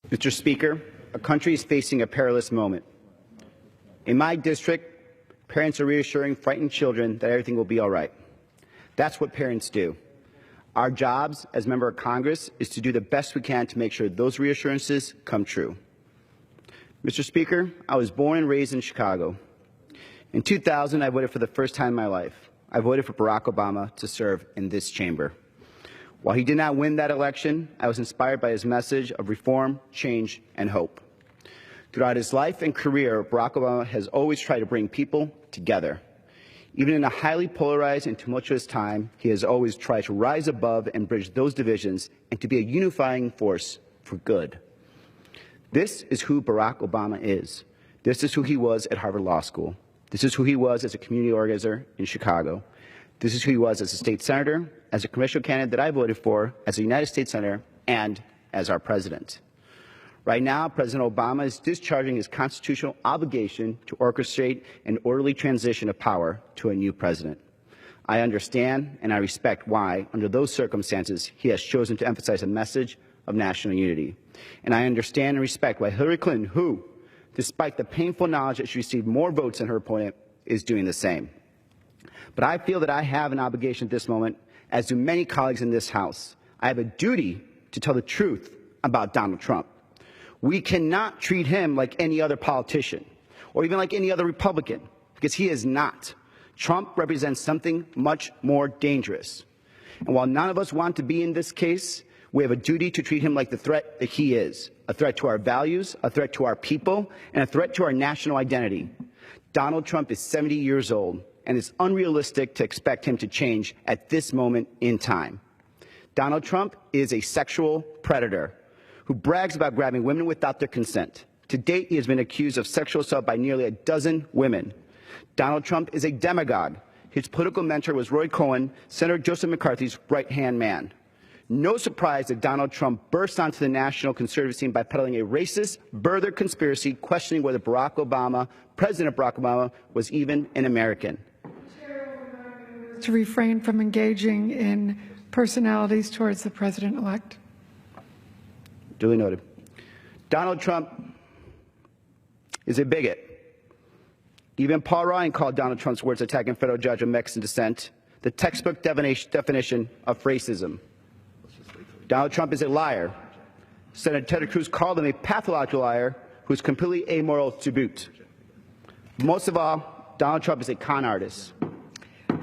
Mr. Speaker, our country is facing a perilous moment. In my district, parents are reassuring frightened children that everything will be all right. That's what parents do. Our jobs as member of Congress is to do the best we can to make sure those reassurances come true. Mr. Speaker, I was born and raised in Chicago. In 2000, I voted for the first time in my life. I voted for Barack Obama to serve in this chamber. While he did not win that election, I was inspired by his message of reform, change, and hope. Throughout his life and career, Barack Obama has always tried to bring people together. Even in a highly polarized and tumultuous time, he has always tried to rise above and bridge those divisions and to be a unifying force for good. This is who Barack Obama is. This is who he was at Harvard Law School. This is who he was as a community organizer in Chicago. This is who he was as a state senator, as a congressional candidate that I voted for, as a United States senator, and as our president. Right now, President Obama is discharging his constitutional obligation to orchestrate an orderly transition of power to a new president. I understand and I respect why, under those circumstances, he has chosen to emphasize a message of national unity. And I understand and respect why Hillary Clinton, who, despite the painful knowledge that she received more votes than her opponent, is doing the same. But I feel that I have an obligation at this moment, as do many colleagues in this House. I have a duty to tell the truth about Donald Trump. We cannot treat him like any other politician or even like any other Republican, because he is not. Trump represents something much more dangerous. And while none of us want to be in this case, we have a duty to treat him like the threat that he is, a threat to our values, a threat to our people, and a threat to our national identity. Donald Trump is 70 years old, and it's unrealistic to expect him to change at this moment in time. Donald Trump is a sexual predator who brags about grabbing women without their consent. To date, he has been accused of sexual assault by nearly a dozen women. Donald Trump is a demagogue. His political mentor was Roy Cohn, Senator Joseph McCarthy's right-hand man. No surprise that Donald Trump burst onto the national conservative scene by peddling a racist, birther conspiracy questioning whether President Barack Obama, was even an American. To refrain from engaging in personalities towards the president-elect. Duly noted. Donald Trump is a bigot. Even Paul Ryan called Donald Trump's words attacking federal judge of Mexican descent the textbook definition of racism. Donald Trump is a liar. Senator Ted Cruz called him a pathological liar who is completely amoral to boot. Most of all, Donald Trump is a con artist.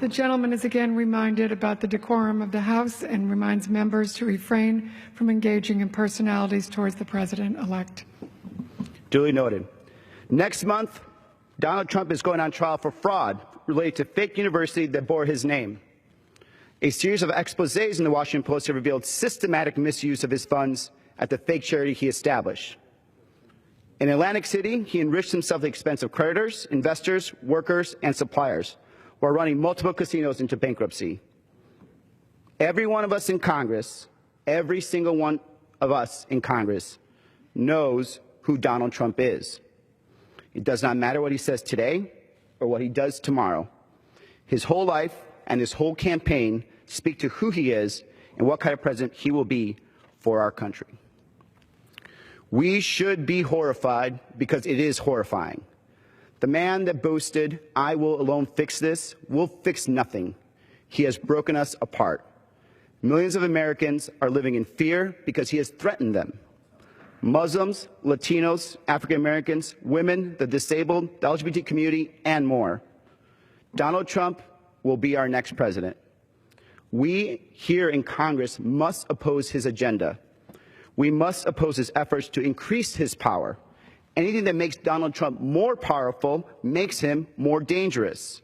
The gentleman is again reminded about the decorum of the House and reminds members to refrain from engaging in personalities towards the president-elect. Duly noted. Next month, Donald Trump is going on trial for fraud related to fake university that bore his name. A series of exposés in the Washington Post have revealed systematic misuse of his funds at the fake charity he established. In Atlantic City, he enriched himself at the expense of creditors, investors, workers, and suppliers, while running multiple casinos into bankruptcy. Every one of us in Congress, every single one of us in Congress knows who Donald Trump is. It does not matter what he says today or what he does tomorrow. His whole life and his whole campaign speak to who he is and what kind of president he will be for our country. We should be horrified because it is horrifying. The man that boasted, "I will alone fix this," will fix nothing. He has broken us apart. Millions of Americans are living in fear because he has threatened them. Muslims, Latinos, African Americans, women, the disabled, the LGBT community, and more. Donald Trump will be our next president. We here in Congress must oppose his agenda. We must oppose his efforts to increase his power. Anything that makes Donald Trump more powerful makes him more dangerous.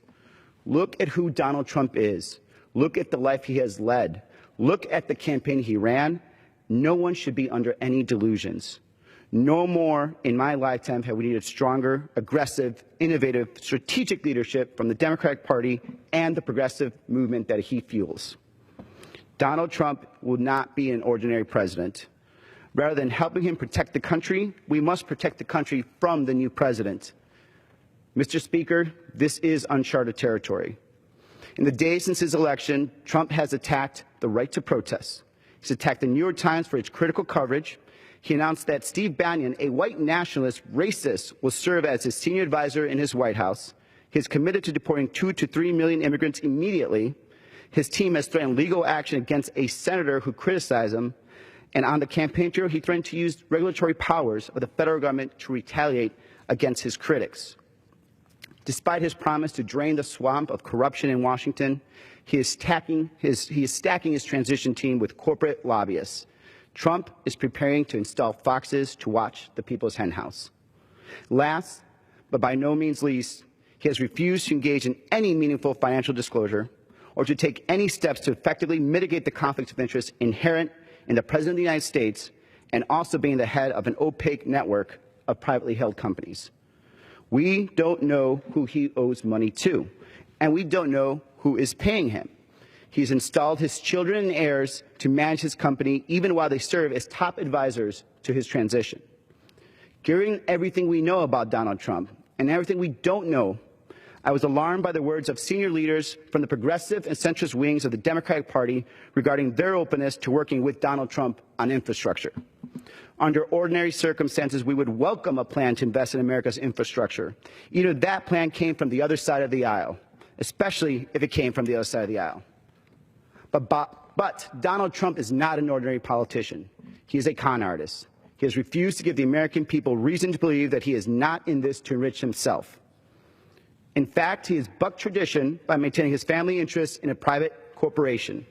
Look at who Donald Trump is. Look at the life he has led. Look at the campaign he ran. No one should be under any delusions. No more in my lifetime have we needed stronger, aggressive, innovative, strategic leadership from the Democratic Party and the progressive movement that he fuels. Donald Trump will not be an ordinary president. Rather than helping him protect the country, we must protect the country from the new president. Mr. Speaker, this is uncharted territory. In the days since his election, Trump has attacked the right to protest. He's attacked the New York Times for its critical coverage. he announced that Steve Bannon, a white nationalist racist, will serve as his senior advisor in his White House. He is committed to deporting 2 to 3 million immigrants immediately. His team has threatened legal action against a senator who criticized him. And on the campaign trail, he threatened to use regulatory powers of the federal government to retaliate against his critics. Despite his promise to drain the swamp of corruption in Washington, he is stacking his transition team with corporate lobbyists. Trump is preparing to install foxes to watch the people's henhouse. Last, but by no means least, he has refused to engage in any meaningful financial disclosure or to take any steps to effectively mitigate the conflicts of interest inherent in the President of the United States and also being the head of an opaque network of privately held companies. We don't know who he owes money to, and we don't know who is paying him. He's installed his children and heirs to manage his company even while they serve as top advisors to his transition. Given everything we know about Donald Trump and everything we don't know, I was alarmed by the words of senior leaders from the progressive and centrist wings of the Democratic Party regarding their openness to working with Donald Trump on infrastructure. Under ordinary circumstances, we would welcome a plan to invest in America's infrastructure. Either that plan came from the other side of the aisle, especially if it came from the other side of the aisle. But Donald Trump is not an ordinary politician. He is a con artist. He has refused to give the American people reason to believe that he is not in this to enrich himself. In fact, he has bucked tradition by maintaining his family interests in a private corporation.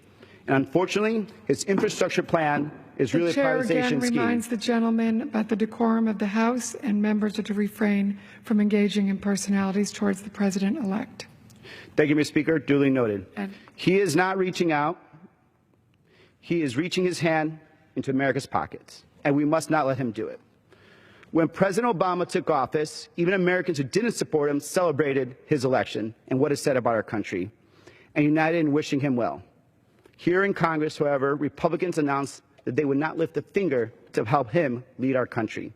And unfortunately, his infrastructure plan is really a privatization scheme. The chair again reminds the gentleman about the decorum of the House, and members are to refrain from engaging in personalities towards the President-elect. Thank you, Mr. Speaker. Duly noted. He is not reaching out. He is reaching his hand into America's pockets, and we must not let him do it. When President Obama took office, even Americans who didn't support him celebrated his election and what it said about our country, and united in wishing him well. Here in Congress, however, Republicans announced that they would not lift a finger to help him lead our country.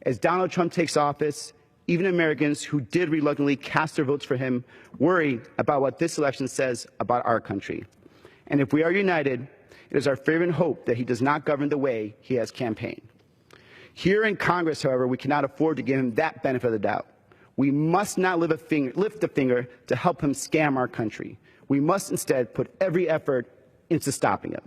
As Donald Trump takes office, even Americans who did reluctantly cast their votes for him worry about what this election says about our country. And if we are united, it is our fervent hope that he does not govern the way he has campaigned. Here in Congress, however, we cannot afford to give him that benefit of the doubt. We must not lift a finger to help him scam our country. We must instead put every effort into stopping him.